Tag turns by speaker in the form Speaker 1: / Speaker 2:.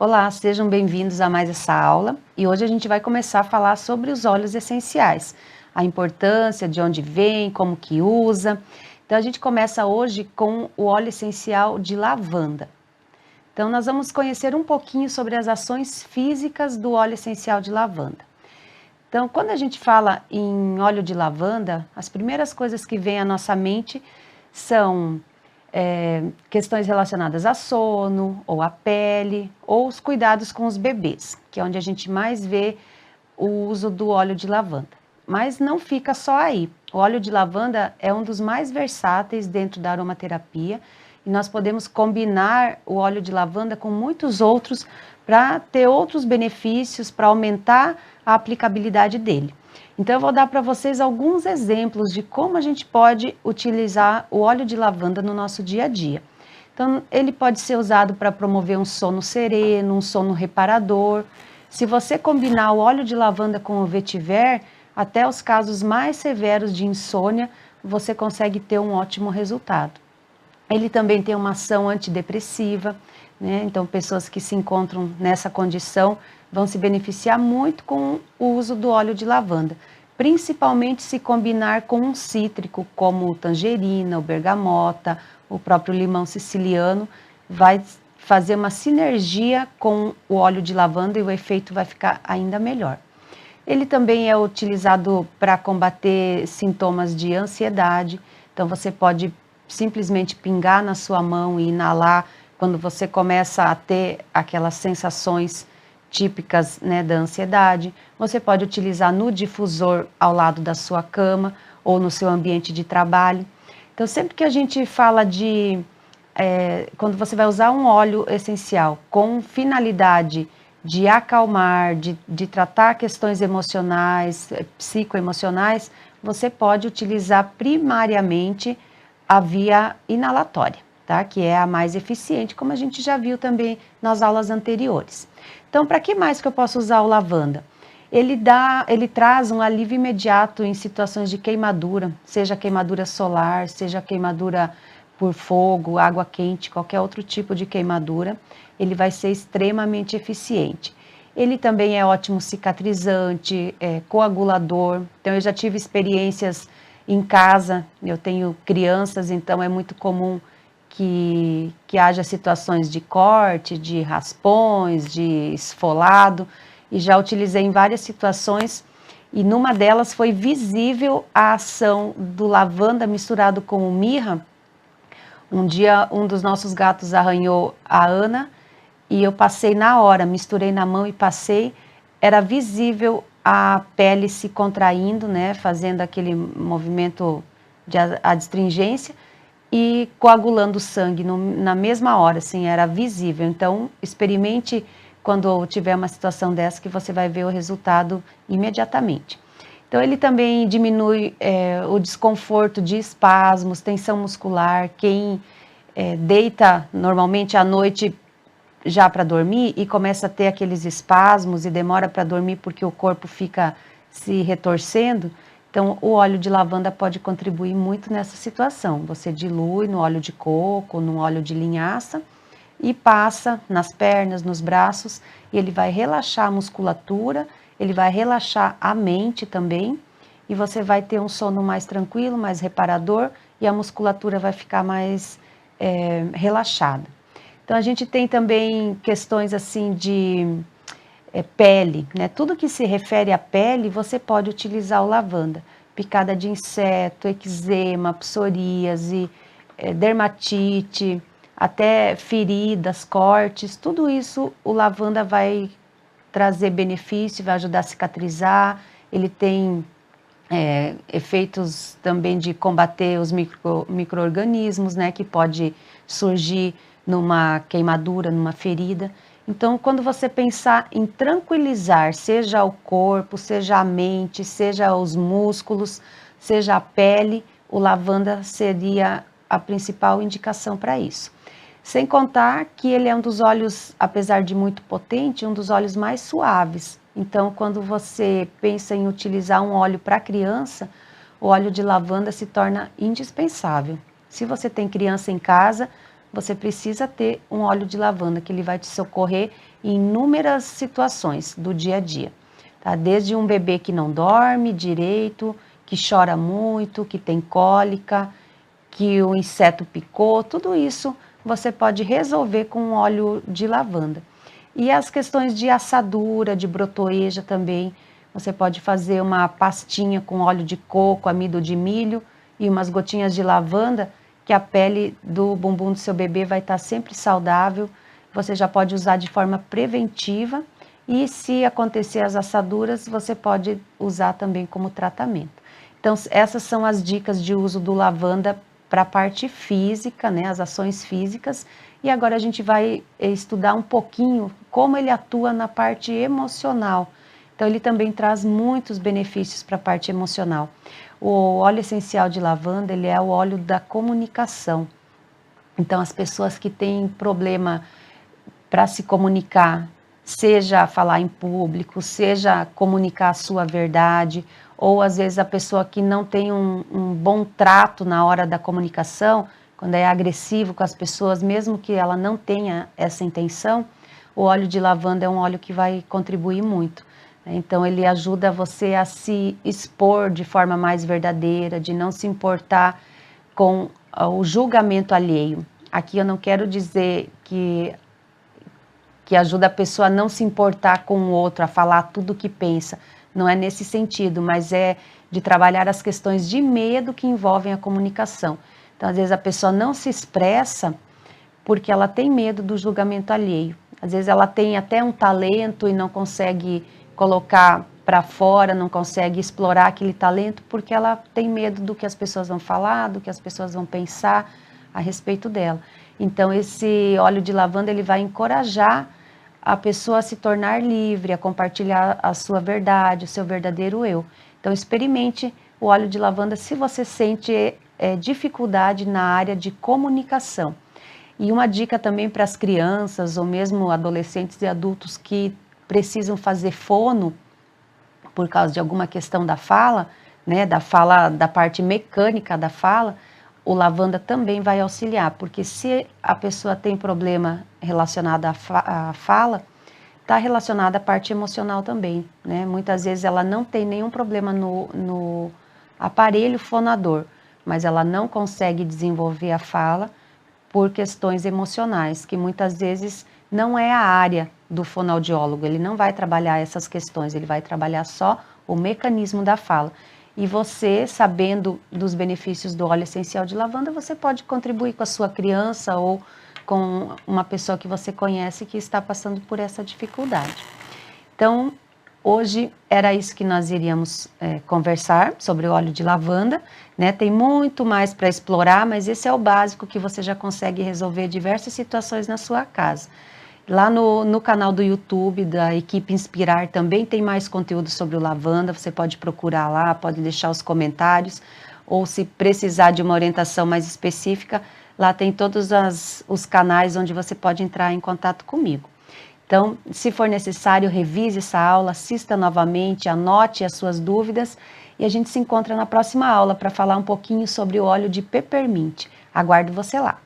Speaker 1: Olá, sejam bem-vindos a mais essa aula e hoje a gente vai começar a falar sobre os óleos essenciais, a importância, de onde vem, como que usa. Então a gente começa hoje com o óleo essencial de lavanda. Então nós vamos conhecer um pouquinho sobre as ações físicas do óleo essencial de lavanda. Então quando a gente fala em óleo de lavanda, as primeiras coisas que vêm à nossa mente são questões relacionadas a sono, ou à pele, ou os cuidados com os bebês, que é onde a gente mais vê o uso do óleo de lavanda. Mas não fica só aí. O óleo de lavanda é um dos mais versáteis dentro da aromaterapia e nós podemos combinar o óleo de lavanda com muitos outros para ter outros benefícios, para aumentar a aplicabilidade dele. Então eu vou dar para vocês alguns exemplos de como a gente pode utilizar o óleo de lavanda no nosso dia a dia. Então ele pode ser usado para promover um sono sereno, um sono reparador. Se você combinar o óleo de lavanda com o vetiver, até os casos mais severos de insônia, você consegue ter um ótimo resultado. Ele também tem uma ação antidepressiva, né? Então pessoas que se encontram nessa condição vão se beneficiar muito com o uso do óleo de lavanda, principalmente se combinar com um cítrico como o tangerina, o bergamota, o próprio limão siciliano, vai fazer uma sinergia com o óleo de lavanda e o efeito vai ficar ainda melhor. Ele também é utilizado para combater sintomas de ansiedade, então você pode simplesmente pingar na sua mão e inalar quando você começa a ter aquelas sensações típicas, né, da ansiedade. Você pode utilizar no difusor ao lado da sua cama ou no seu ambiente de trabalho. Então, sempre que a gente fala de quando você vai usar um óleo essencial com finalidade de acalmar, de tratar questões emocionais, psicoemocionais, você pode utilizar primariamente a via inalatória, tá? Que é a mais eficiente, como a gente já viu também nas aulas anteriores. Então, para que mais que eu posso usar o lavanda? Ele traz um alívio imediato em situações de queimadura, seja queimadura solar, seja queimadura por fogo, água quente, qualquer outro tipo de queimadura, ele vai ser extremamente eficiente. Ele também é ótimo cicatrizante, coagulador. Então, eu já tive experiências em casa, eu tenho crianças, então é muito comum que haja situações de corte, de raspões, de esfolado, e já utilizei em várias situações, e numa delas foi visível a ação do lavanda misturado com o mirra. Um dia um dos nossos gatos arranhou a Ana, e eu passei na hora, misturei na mão e passei, era visível a pele se contraindo, né, fazendo aquele movimento de adstringência e coagulando o sangue na mesma hora, assim, era visível. Então, experimente quando tiver uma situação dessa que você vai ver o resultado imediatamente. Então, ele também diminui o desconforto de espasmos, tensão muscular, quem deita normalmente à noite já para dormir e começa a ter aqueles espasmos e demora para dormir porque o corpo fica se retorcendo, então o óleo de lavanda pode contribuir muito nessa situação. Você dilui no óleo de coco, no óleo de linhaça e passa nas pernas, nos braços, e ele vai relaxar a musculatura, ele vai relaxar a mente também, e você vai ter um sono mais tranquilo, mais reparador, e a musculatura vai ficar mais relaxada. Então, a gente tem também questões assim de pele, né? Tudo que se refere à pele, você pode utilizar o lavanda. Picada de inseto, eczema, psoríase, dermatite, até feridas, cortes, tudo isso o lavanda vai trazer benefício, vai ajudar a cicatrizar. Ele tem efeitos também de combater os micro-organismos, né? Que pode surgir numa queimadura, numa ferida. Então, quando você pensar em tranquilizar, seja o corpo, seja a mente, seja os músculos, seja a pele, o lavanda seria a principal indicação para isso. Sem contar que ele é um dos óleos, apesar de muito potente, um dos óleos mais suaves. Então, quando você pensa em utilizar um óleo para criança, o óleo de lavanda se torna indispensável. Se você tem criança em casa, você precisa ter um óleo de lavanda, que ele vai te socorrer em inúmeras situações do dia a dia, tá? Desde um bebê que não dorme direito, que chora muito, que tem cólica, que o inseto picou, tudo isso você pode resolver com óleo de lavanda. E as questões de assadura, de brotoeja também, você pode fazer uma pastinha com óleo de coco, amido de milho e umas gotinhas de lavanda, que a pele do bumbum do seu bebê vai estar sempre saudável. Você já pode usar de forma preventiva e, se acontecer as assaduras, você pode usar também como tratamento. Então, essas são as dicas de uso do lavanda para a parte física, né, as ações físicas, e agora a gente vai estudar um pouquinho como ele atua na parte emocional. Então, ele também traz muitos benefícios para a parte emocional. O óleo essencial de lavanda, ele é o óleo da comunicação. Então, as pessoas que têm problema para se comunicar, seja falar em público, seja comunicar a sua verdade, ou às vezes a pessoa que não tem um bom trato na hora da comunicação, quando é agressivo com as pessoas, mesmo que ela não tenha essa intenção, o óleo de lavanda é um óleo que vai contribuir muito. Então, ele ajuda você a se expor de forma mais verdadeira, de não se importar com o julgamento alheio. Aqui eu não quero dizer que ajuda a pessoa a não se importar com o outro, a falar tudo o que pensa. Não é nesse sentido, mas é de trabalhar as questões de medo que envolvem a comunicação. Então, às vezes a pessoa não se expressa porque ela tem medo do julgamento alheio. Às vezes ela tem até um talento e não consegue colocar para fora, não consegue explorar aquele talento porque ela tem medo do que as pessoas vão falar, do que as pessoas vão pensar a respeito dela. Então, esse óleo de lavanda, ele vai encorajar a pessoa a se tornar livre, a compartilhar a sua verdade, o seu verdadeiro eu. Então, experimente o óleo de lavanda se você sente dificuldade na área de comunicação. E uma dica também para as crianças, ou mesmo adolescentes e adultos que precisam fazer fono por causa de alguma questão da fala, né, da parte mecânica da fala, o lavanda também vai auxiliar, porque se a pessoa tem problema relacionado à fala, está relacionado à parte emocional também, né? Muitas vezes ela não tem nenhum problema no aparelho fonador, mas ela não consegue desenvolver a fala por questões emocionais, que muitas vezes não é a área do fonoaudiólogo, ele não vai trabalhar essas questões, ele vai trabalhar só o mecanismo da fala. E você, sabendo dos benefícios do óleo essencial de lavanda, você pode contribuir com a sua criança ou com uma pessoa que você conhece que está passando por essa dificuldade. Então, hoje era isso que nós iríamos conversar sobre o óleo de lavanda, né? Tem muito mais para explorar, mas esse é o básico que você já consegue resolver diversas situações na sua casa. Lá no canal do YouTube da Equipe Inspirar também tem mais conteúdo sobre o lavanda, você pode procurar lá, pode deixar os comentários, ou se precisar de uma orientação mais específica, lá tem todos os canais onde você pode entrar em contato comigo. Então, se for necessário, revise essa aula, assista novamente, anote as suas dúvidas e a gente se encontra na próxima aula para falar um pouquinho sobre o óleo de peppermint. Aguardo você lá.